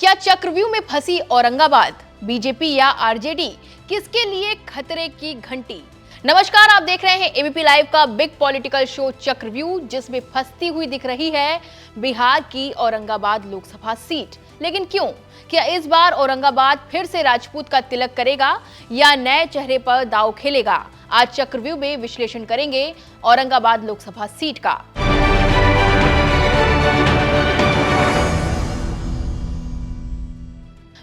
क्या चक्रव्यूह में फंसी औरंगाबाद, बीजेपी या आरजेडी, किसके लिए खतरे की घंटी? नमस्कार, आप देख रहे हैं एबीपी लाइव का बिग पॉलिटिकल शो चक्रव्यूह, जिसमें फंसती हुई दिख रही है बिहार की औरंगाबाद लोकसभा सीट। लेकिन क्यों? क्या इस बार औरंगाबाद फिर से राजपूत का तिलक करेगा या नए चेहरे पर दांव खेलेगा? आज चक्रव्यूह में विश्लेषण करेंगे औरंगाबाद लोकसभा सीट का।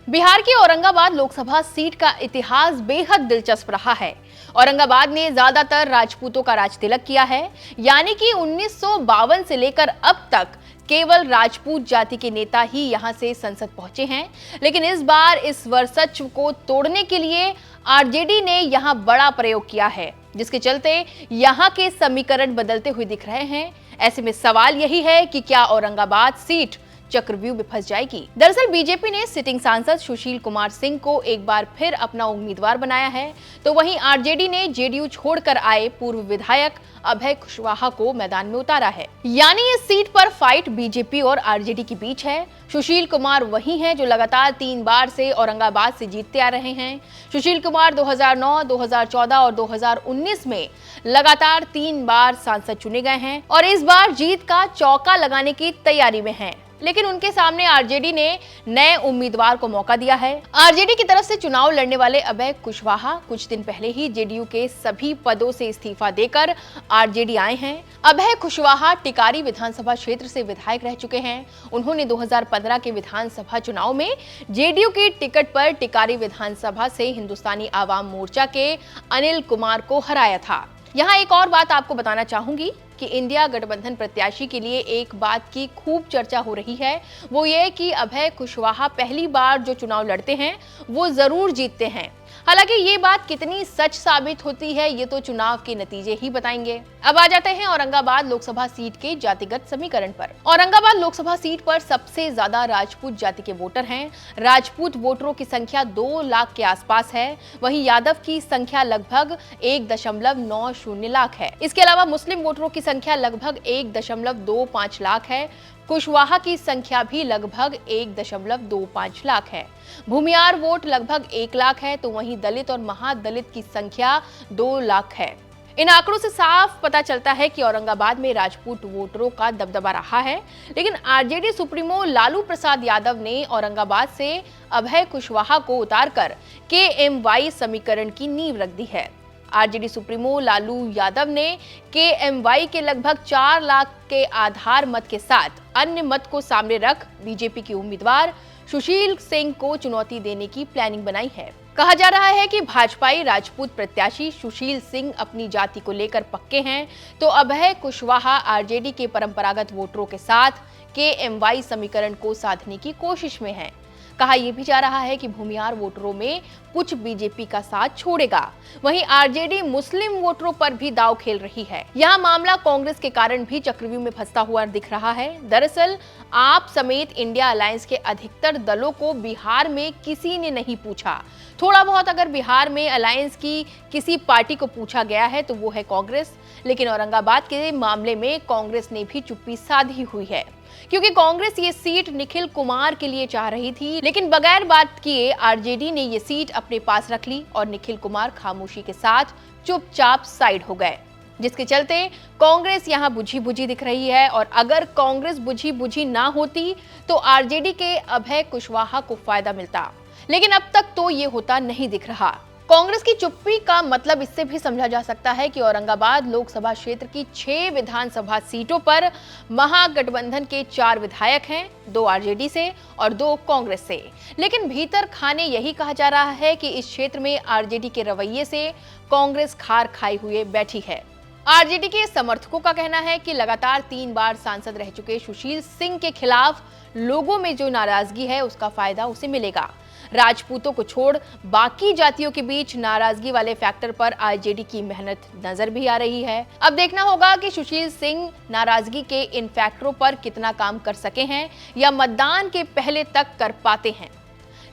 बिहार की औरंगाबाद लोकसभा सीट का इतिहास बेहद दिलचस्प रहा है। औरंगाबाद ने ज्यादातर राजपूतों का राज तिलक किया है, यानी कि 1952 से लेकर अब तक केवल राजपूत जाति के नेता ही यहां से संसद पहुंचे हैं। लेकिन इस बार इस वर्चस्व को तोड़ने के लिए आरजेडी ने यहां बड़ा प्रयोग किया है, जिसके चलते यहां के समीकरण बदलते हुए दिख रहे हैं। ऐसे में सवाल यही है कि क्या औरंगाबाद सीट चक्रव्यूह में फंस जाएगी? दरअसल बीजेपी ने सिटिंग सांसद सुशील कुमार सिंह को एक बार फिर अपना उम्मीदवार बनाया है, तो वहीं आरजेडी ने जेडीयू छोड़कर आए पूर्व विधायक अभय कुशवाहा को मैदान में उतारा है। यानी इस सीट पर फाइट बीजेपी और आरजेडी के बीच है। सुशील कुमार वही हैं जो लगातार 3 बार से औरंगाबाद से जीतते आ रहे हैं। सुशील कुमार 2009, 2014 और 2019 में लगातार 3 बार सांसद चुने गए हैं और इस बार जीत का चौका लगाने की तैयारी में हैं। लेकिन उनके सामने आरजेडी ने नए उम्मीदवार को मौका दिया है। आरजेडी की तरफ से चुनाव लड़ने वाले अभय कुशवाहा कुछ दिन पहले ही जेडीयू के सभी पदों से इस्तीफा देकर आरजेडी आए हैं। अभय कुशवाहा टिकारी विधानसभा क्षेत्र से विधायक रह चुके हैं। उन्होंने 2015 के विधानसभा चुनाव में जेडीयू की टिकट पर टिकारी विधानसभा से हिंदुस्तानी आवाम मोर्चा के अनिल कुमार को हराया था। यहाँ एक और बात आपको बताना चाहूंगी कि इंडिया गठबंधन प्रत्याशी के लिए एक बात की खूब चर्चा हो रही है, वो ये कि अभय कुशवाहा पहली बार जो चुनाव लड़ते हैं वो जरूर जीतते हैं। हालांकि ये बात कितनी सच साबित होती है ये तो चुनाव के नतीजे ही बताएंगे। अब आ जाते हैं औरंगाबाद लोकसभा सीट के जातिगत समीकरण पर। औरंगाबाद लोकसभा सीट पर सबसे ज्यादा राजपूत जाति के वोटर हैं। राजपूत वोटरों की संख्या 2 लाख के आसपास है। वहीं यादव की संख्या लगभग 1.90 लाख है। इसके अलावा मुस्लिम वोटरों की संख्या लगभग 1.25 लाख है। कुशवाहा की संख्या भी लगभग 1.25 लाख है। भूमियार वोट लगभग 1 लाख है, तो वहीं दलित और महादलित की संख्या 2 लाख है। इन आंकड़ों से साफ पता चलता है कि औरंगाबाद में राजपूत वोटरों का दबदबा रहा है। लेकिन आरजेडी सुप्रीमो लालू प्रसाद यादव ने औरंगाबाद से अभय कुशवाहा को उतारकर केएमवाई समीकरण की नींव रख दी है। आरजेडी सुप्रीमो लालू यादव ने केएमवाई के लगभग 4 लाख के आधार मत के साथ अन्य मत को सामने रख बीजेपी के उम्मीदवार सुशील सिंह को चुनौती देने की प्लानिंग बनाई है। कहा जा रहा है कि भाजपाई राजपूत प्रत्याशी सुशील सिंह अपनी जाति को लेकर पक्के हैं, तो अभय कुशवाहा आरजेडी के परंपरागत वोटरों के साथ केएमवाई समीकरण को साधने की कोशिश में हैं। कहा यह भी जा रहा है कि भूमिहार वोटरों में कुछ बीजेपी का साथ छोड़ेगा। वहीं आरजेडी मुस्लिम वोटरों पर भी दांव खेल रही है। यहां मामला कांग्रेस के कारण भी चक्रव्यूह में फंसता हुआ दिख रहा है। दरअसल आप समेत इंडिया अलायंस के अधिकतर दलों को बिहार में किसी ने नहीं पूछा। थोड़ा बहुत अगर बिहार में अलायंस की किसी पार्टी को पूछा गया है तो वो है कांग्रेस। लेकिन औरंगाबाद के मामले में कांग्रेस ने भी चुप्पी साधी हुई है, क्योंकि कांग्रेस ये सीट निखिल कुमार के लिए चाह रही थी। लेकिन बगैर बात किए आरजेडी ने ये सीट अपने पास रख ली और निखिल कुमार खामोशी के साथ चुपचाप साइड हो गए, जिसके चलते कांग्रेस यहां बुझी बुझी दिख रही है। और अगर कांग्रेस बुझी बुझी ना होती तो आरजेडी के अभय कुशवाहा को फायदा मिलता, लेकिन अब तक तो ये होता नहीं दिख रहा। कांग्रेस की चुप्पी का मतलब इससे भी समझा जा सकता है कि औरंगाबाद लोकसभा क्षेत्र की 6 विधानसभा सीटों पर महागठबंधन के 4 विधायक हैं, 2 आरजेडी से और 2 कांग्रेस से। लेकिन भीतर खाने यही कहा जा रहा है कि इस क्षेत्र में आरजेडी के रवैये से कांग्रेस खार खाए हुए बैठी है। आरजेडी के समर्थकों का कहना है कि लगातार 3 बार सांसद रह चुके सुशील सिंह के खिलाफ लोगों में जो नाराजगी है उसका फायदा उसे मिलेगा। राजपूतों को छोड़ बाकी जातियों के बीच नाराजगी वाले फैक्टर पर आरजेडी की मेहनत नजर भी आ रही है। अब देखना होगा कि सुशील सिंह नाराजगी के इन फैक्टरों पर कितना काम कर सके हैं या मतदान के पहले तक कर पाते हैं।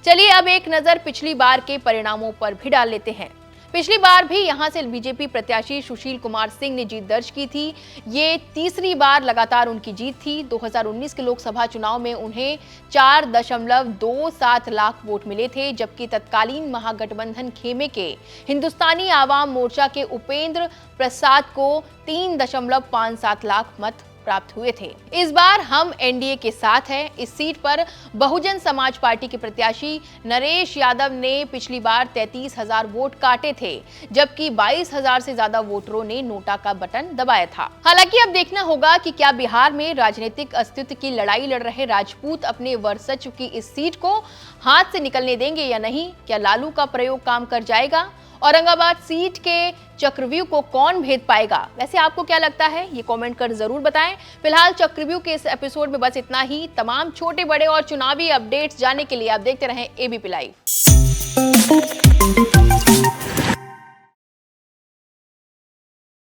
चलिए अब एक नजर पिछली बार के परिणामों पर भी डाल लेते हैं। पिछली बार भी यहां से बीजेपी प्रत्याशी सुशील कुमार सिंह ने जीत दर्ज की थी। ये तीसरी बार लगातार उनकी जीत थी। 2019 के लोकसभा चुनाव में उन्हें 4.27 लाख वोट मिले थे, जबकि तत्कालीन महागठबंधन खेमे के हिंदुस्तानी आवाम मोर्चा के उपेंद्र प्रसाद को 3.57 लाख मत प्राप्त हुए थे। इस बार हम एनडीए के साथ हैं। इस सीट पर बहुजन समाज पार्टी के प्रत्याशी नरेश यादव ने पिछली बार 33,000 वोट काटे थे, जबकि 22,000 से ज्यादा वोटरों ने नोटा का बटन दबाया था। हालांकि अब देखना होगा कि क्या बिहार में राजनीतिक अस्तित्व की लड़ाई लड़ रहे राजपूत अपने वर्चस्व की इस सीट को हाथ से निकलने देंगे या नहीं। क्या लालू का प्रयोग काम कर जाएगा? औरंगाबाद सीट के चक्रव्यूह को कौन भेद पाएगा? वैसे आपको क्या लगता है, ये कमेंट कर जरूर बताएं। फिलहाल चक्रव्यूह के इस एपिसोड में बस इतना ही। तमाम छोटे बड़े और चुनावी अपडेट्स जानने के लिए आप देखते रहें एबीपी लाइव।